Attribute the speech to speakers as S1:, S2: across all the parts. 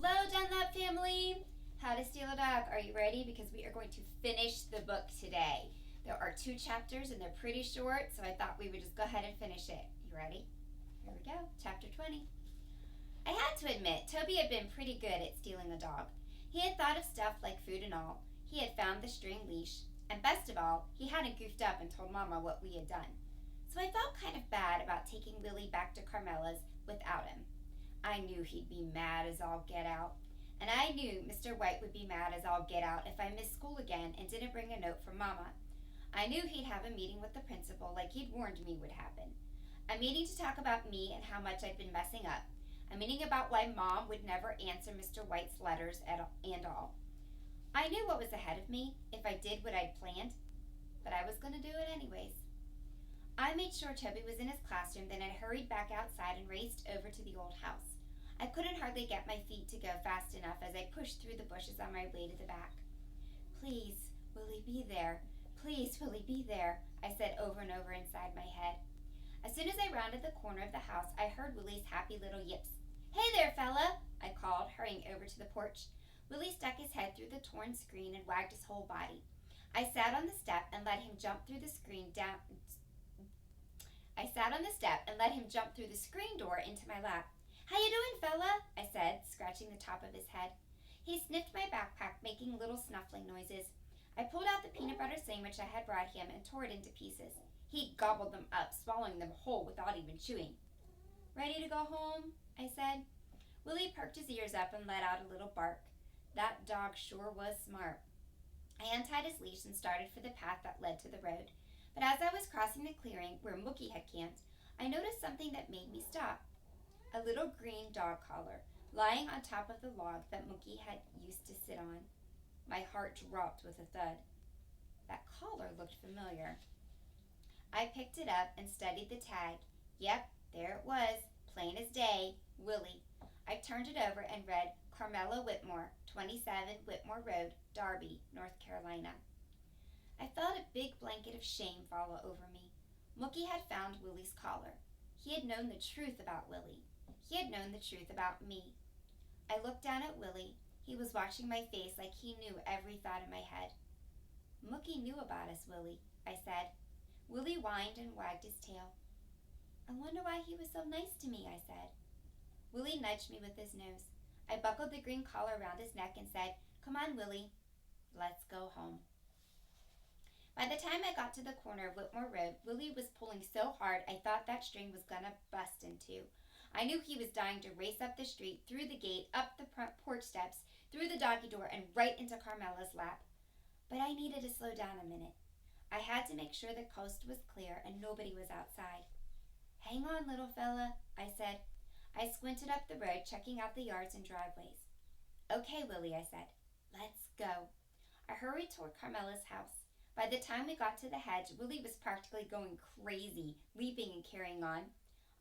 S1: Hello, Dunlap family! How to Steal a Dog. Are you ready? Because we are going to finish the book today. There are 2 chapters and they're pretty short, so I thought we would just go ahead and finish it. You ready? Here we go. Chapter 20. I had to admit, Toby had been pretty good at stealing a dog. He had thought of stuff like food and all. He had found the string leash. And best of all, he hadn't goofed up and told Mama what we had done. So I felt kind of bad about taking Willie back to Carmela's without him. I knew he'd be mad as all get out. And I knew Mr. White would be mad as all get out if I missed school again and didn't bring a note from Mama. I knew he'd have a meeting with the principal like he'd warned me would happen. A meeting to talk about me and how much I'd been messing up. A meeting about why Mom would never answer Mr. White's letters and all. I knew what was ahead of me if I did what I'd planned, but I was going to do it anyways. I made sure Toby was in his classroom, then I hurried back outside and raced over to the old house. I couldn't hardly get my feet to go fast enough as I pushed through the bushes on my way to the back. Please, Willie, be there. Please, Willie, be there, I said over and over inside my head. As soon as I rounded the corner of the house, I heard Willie's happy little yips. Hey there, fella, I called, hurrying over to the porch. Willie stuck his head through the torn screen and wagged his whole body. I sat on the step and let him jump through the screen door into my lap. How you doing, fella? I said, scratching the top of his head. He sniffed my backpack, making little snuffling noises. I pulled out the peanut butter sandwich I had brought him and tore it into pieces. He gobbled them up, swallowing them whole without even chewing. Ready to go home? I said. Willie perked his ears up and let out a little bark. That dog sure was smart. I untied his leash and started for the path that led to the road. But as I was crossing the clearing where Mookie had camped, I noticed something that made me stop. A little green dog collar, lying on top of the log that Mookie had used to sit on. My heart dropped with a thud. That collar looked familiar. I picked it up and studied the tag. Yep, there it was, plain as day, Willie. I turned it over and read Carmela Whitmore, 27 Whitmore Road, Darby, North Carolina. I felt a big blanket of shame fall over me. Mookie had found Willie's collar. He had known the truth about Willie. He had known the truth about me. I looked down at Willie. He was watching my face like he knew every thought in my head. Mookie knew about us, Willie, I said. Willie whined and wagged his tail. I wonder why he was so nice to me, I said. Willie nudged me with his nose. I buckled the green collar around his neck and said, Come on, Willie. Let's go home. By the time I got to the corner of Whitmore Road, Willie was pulling so hard I thought that string was gonna bust in two. I knew he was dying to race up the street, through the gate, up the front porch steps, through the doggy door, and right into Carmela's lap. But I needed to slow down a minute. I had to make sure the coast was clear and nobody was outside. Hang on, little fella, I said. I squinted up the road, checking out the yards and driveways. Okay, Willie, I said. Let's go. I hurried toward Carmela's house. By the time we got to the hedge, Willie was practically going crazy, leaping and carrying on.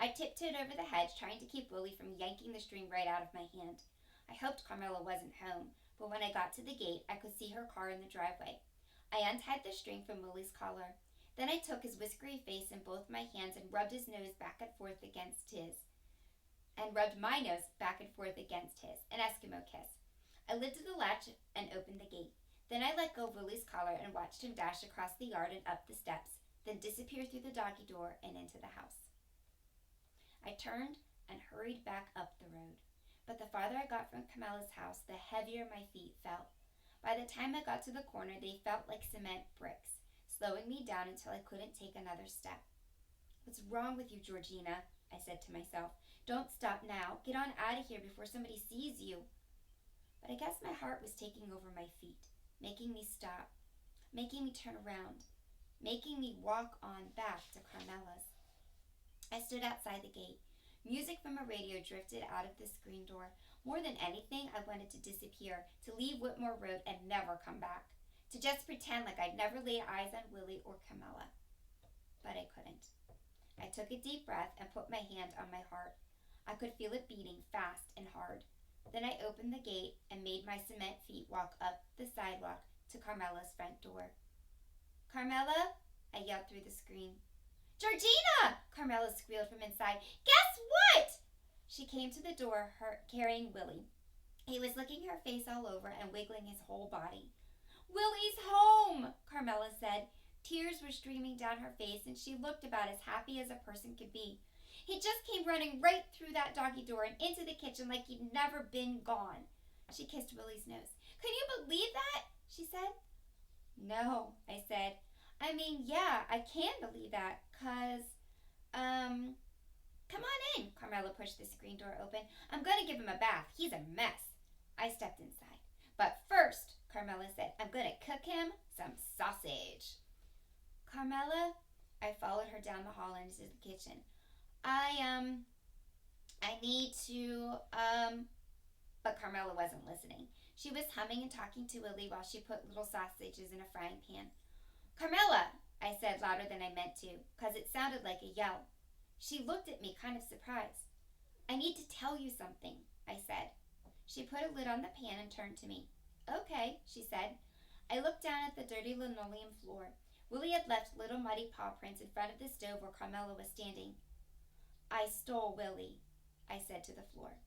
S1: I tiptoed over the hedge, trying to keep Willie from yanking the string right out of my hand. I hoped Carmela wasn't home, but when I got to the gate, I could see her car in the driveway. I untied the string from Willie's collar. Then I took his whiskery face in both my hands and rubbed his nose back and forth against his. And rubbed my nose back and forth against his, an Eskimo kiss. I lifted the latch and opened the gate. Then I let go of Willie's collar and watched him dash across the yard and up the steps, then disappear through the doggy door and into the house. I turned and hurried back up the road. But the farther I got from Carmela's house, the heavier my feet felt. By the time I got to the corner, they felt like cement bricks, slowing me down until I couldn't take another step. What's wrong with you, Georgina? I said to myself. Don't stop now. Get on out of here before somebody sees you. But I guess my heart was taking over my feet, making me stop, making me turn around, making me walk on back to Carmela's. I stood outside the gate. Music from a radio drifted out of the screen door. More than anything, I wanted to disappear, to leave Whitmore Road and never come back, to just pretend like I'd never laid eyes on Willie or Carmela. But I couldn't. I took a deep breath and put my hand on my heart. I could feel it beating fast and hard. Then I opened the gate and made my cement feet walk up the sidewalk to Carmela's front door. Carmela? I yelled through the screen. Georgina! Carmela squealed from inside. Guess what? She came to the door, carrying Willie. He was licking her face all over and wiggling his whole body. "Willie's home," Carmela said. Tears were streaming down her face, and she looked about as happy as a person could be. "He just came running right through that doggy door and into the kitchen like he'd never been gone." She kissed Willie's nose. "Can you believe that?" she said. "No," I said. "I mean, yeah, I can believe that, 'cause, come on in." Carmela pushed the screen door open. "I'm gonna give him a bath. He's a mess." I stepped inside. "But first," Carmela said, "I'm gonna cook him some sausage." "Carmela," I followed her down the hall into the kitchen. I need to, But Carmela wasn't listening. She was humming and talking to Willie while she put little sausages in a frying pan. "Carmela," I said louder than I meant to, 'cause it sounded like a yell. She looked at me kind of surprised. "I need to tell you something," I said. She put a lid on the pan and turned to me. "Okay," she said. I looked down at the dirty linoleum floor. Willie had left little muddy paw prints in front of the stove where Carmela was standing. "I stole Willie," I said to the floor.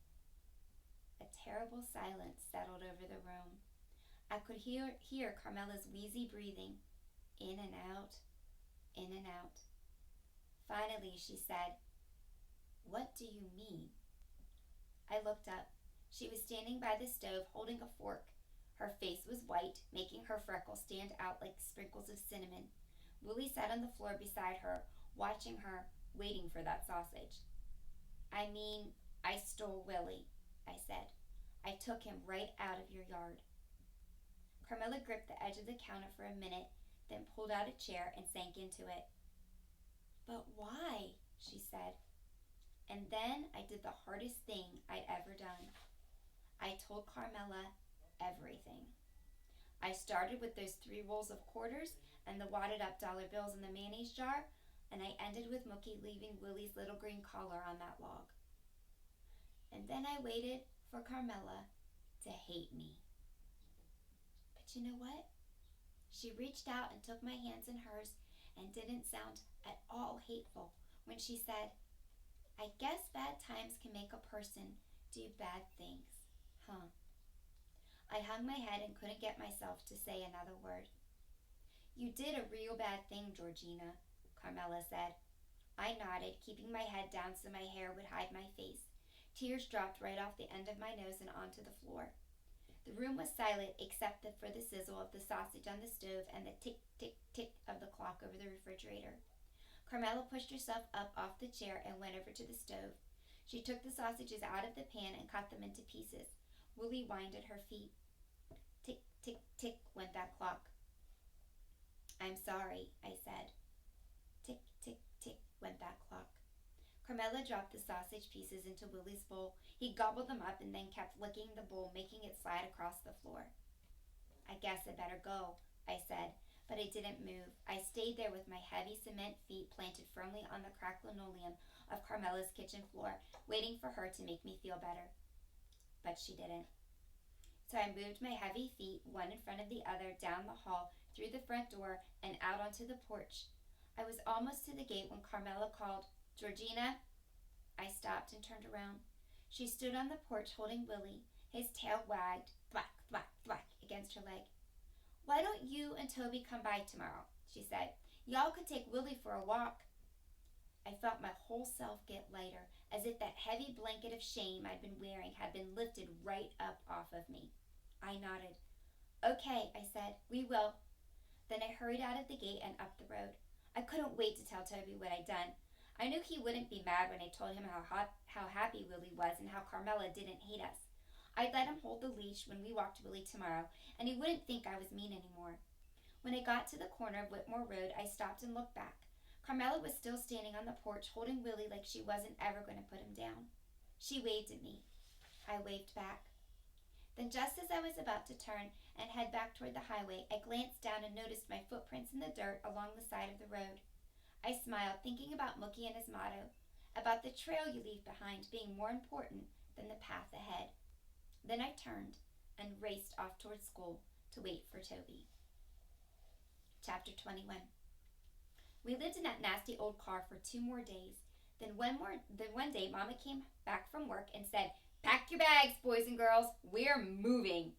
S1: A terrible silence settled over the room. I could hear Carmela's wheezy breathing, in and out, in and out. Finally, she said, "What do you mean?" I looked up. She was standing by the stove holding a fork. Her face was white, making her freckles stand out like sprinkles of cinnamon. Willie sat on the floor beside her, watching her, waiting for that sausage. "I mean, I stole Willie," I said. "I took him right out of your yard." Carmela gripped the edge of the counter for a minute, then pulled out a chair and sank into it. "But why?" she said. And then I did the hardest thing I'd ever done. I told Carmela everything. I started with those 3 rolls of quarters and the wadded up dollar bills in the mayonnaise jar, and I ended with Mookie leaving Willie's little green collar on that log. And then I waited for Carmela to hate me. But you know what? She reached out and took my hands in hers and didn't sound at all hateful when she said, "I guess bad times can make a person do bad things, huh?" I hung my head and couldn't get myself to say another word. "You did a real bad thing, Georgina," Carmela said. I nodded, keeping my head down so my hair would hide my face. Tears dropped right off the end of my nose and onto the floor. The room was silent except for the sizzle of the sausage on the stove and the tick, tick, tick of the clock over the refrigerator. Carmela pushed herself up off the chair and went over to the stove. She took the sausages out of the pan and cut them into pieces. Willie whined at her feet. Tick, tick, tick went that clock. "I'm sorry," I said. Tick, tick, tick went that clock. Carmela dropped the sausage pieces into Willie's bowl. He gobbled them up and then kept licking the bowl, making it slide across the floor. "I guess I better go," I said, but I didn't move. I stayed there with my heavy cement feet planted firmly on the cracked linoleum of Carmela's kitchen floor, waiting for her to make me feel better. But she didn't. So I moved my heavy feet, one in front of the other, down the hall, through the front door, and out onto the porch. I was almost to the gate when Carmela called, "Georgina." I stopped and turned around. She stood on the porch holding Willie. His tail wagged, thwack, thwack, thwack, against her leg. "Why don't you and Toby come by tomorrow?" she said. "Y'all could take Willie for a walk." I felt my whole self get lighter, as if that heavy blanket of shame I'd been wearing had been lifted right up off of me. I nodded. "Okay," I said, "we will." Then I hurried out of the gate and up the road. I couldn't wait to tell Toby what I'd done. I knew he wouldn't be mad when I told him how happy Willie was and how Carmela didn't hate us. I'd let him hold the leash when we walked Willie tomorrow, and he wouldn't think I was mean anymore. When I got to the corner of Whitmore Road, I stopped and looked back. Carmela was still standing on the porch holding Willie like she wasn't ever going to put him down. She waved at me. I waved back. Then just as I was about to turn and head back toward the highway, I glanced down and noticed my footprints in the dirt along the side of the road. I smiled, thinking about Mookie and his motto, about the trail you leave behind being more important than the path ahead. Then I turned and raced off toward school to wait for Toby. Chapter 21. We lived in that nasty old car for 2 more days. Then one day, Mama came back from work and said, Pack your bags, boys and girls. We're moving.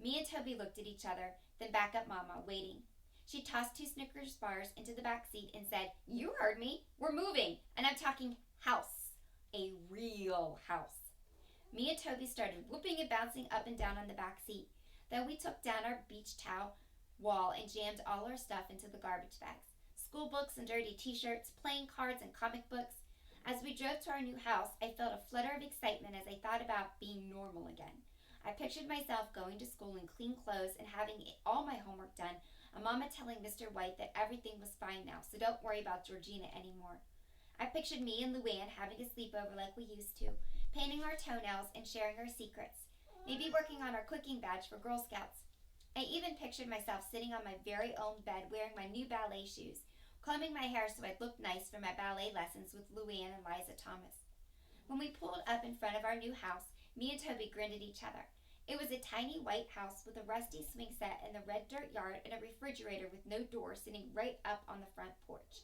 S1: Me and Toby looked at each other, then back at Mama, waiting. She tossed 2 Snickers bars into the back seat and said, "You heard me. We're moving. And I'm talking house. A real house." Me and Toby started whooping and bouncing up and down on the back seat. Then we took down our beach towel wall and jammed all our stuff into the garbage bags. School books and dirty t-shirts, playing cards and comic books. As we drove to our new house, I felt a flutter of excitement as I thought about being normal again. I pictured myself going to school in clean clothes and having all my homework done, and Mama telling Mr. White that everything was fine now, so don't worry about Georgina anymore. I pictured me and Luann having a sleepover like we used to, painting our toenails and sharing our secrets, maybe working on our cooking badge for Girl Scouts. I even pictured myself sitting on my very own bed wearing my new ballet shoes, combing my hair so I'd look nice for my ballet lessons with Luann and Liza Thomas. When we pulled up in front of our new house, me and Toby grinned at each other. It was a tiny white house with a rusty swing set in the red dirt yard and a refrigerator with no door sitting right up on the front porch.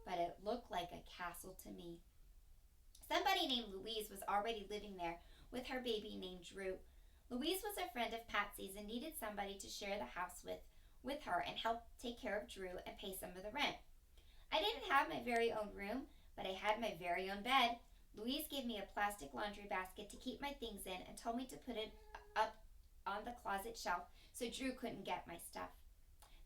S1: But it looked like a castle to me. Somebody named Louise was already living there with her baby named Drew. Louise was a friend of Patsy's and needed somebody to share the house with her and help take care of Drew and pay some of the rent. I didn't have my very own room, but I had my very own bed. Louise gave me a plastic laundry basket to keep my things in and told me to put it up on the closet shelf so Drew couldn't get my stuff.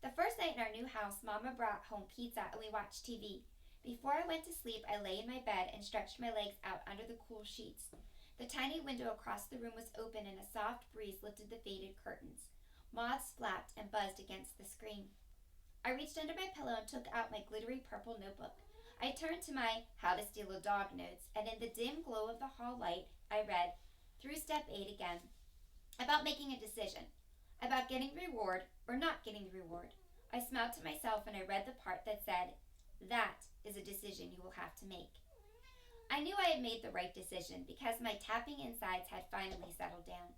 S1: The first night in our new house, Mama brought home pizza and we watched TV. Before I went to sleep, I lay in my bed and stretched my legs out under the cool sheets. The tiny window across the room was open and a soft breeze lifted the faded curtains. Moths flapped and buzzed against the screen. I reached under my pillow and took out my glittery purple notebook. I turned to my How to Steal a Dog notes, and in the dim glow of the hall light, I read through step 8 again, about making a decision, about getting reward or not getting reward. I smiled to myself and I read the part that said, "That is a decision you will have to make." I knew I had made the right decision because my tapping insides had finally settled down.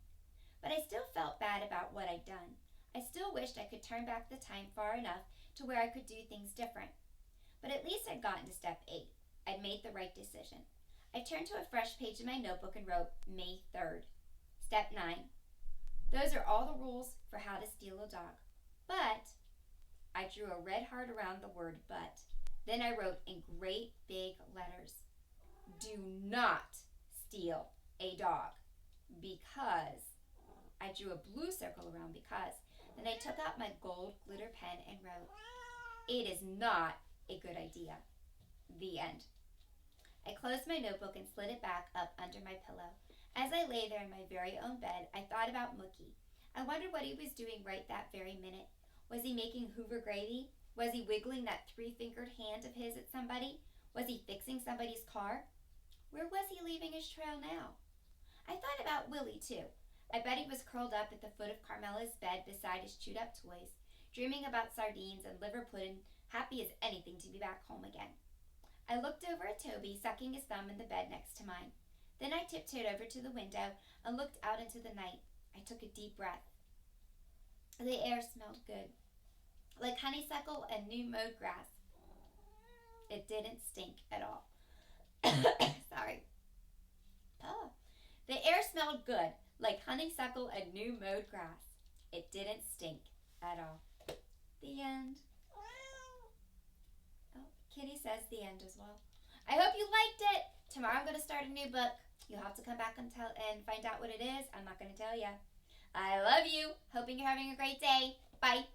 S1: But I still felt bad about what I'd done. I still wished I could turn back the time far enough to where I could do things different. But at least I'd gotten to step 8. I'd made the right decision. I turned to a fresh page in my notebook and wrote May 3rd. Step 9. Those are all the rules for how to steal a dog. But I drew a red heart around the word but. Then I wrote in great big letters, do not steal a dog. Because. I drew a blue circle around because. Then I took out my gold glitter pen and wrote, it is not a good idea. The end. I closed my notebook and slid it back up under my pillow. As I lay there in my very own bed, I thought about Mookie. I wondered what he was doing right that very minute. Was he making Hoover gravy? Was he wiggling that 3-fingered hand of his at somebody? Was he fixing somebody's car? Where was he leaving his trail now? I thought about Willie, too. I bet he was curled up at the foot of Carmela's bed beside his chewed-up toys, dreaming about sardines and liver pudding, happy as anything to be back home again. I looked over at Toby, sucking his thumb in the bed next to mine. Then I tiptoed over to the window and looked out into the night. I took a deep breath. The air smelled good, like honeysuckle and new mowed grass. It didn't stink at all. Sorry. Oh. The air smelled good, like honeysuckle and new mowed grass. It didn't stink at all. The end. Oh, Kitty says the end as well. I hope you liked it. Tomorrow I'm going to start a new book. You'll have to come back and find out what it is. I'm not going to tell you. I love you. Hoping you're having a great day. Bye.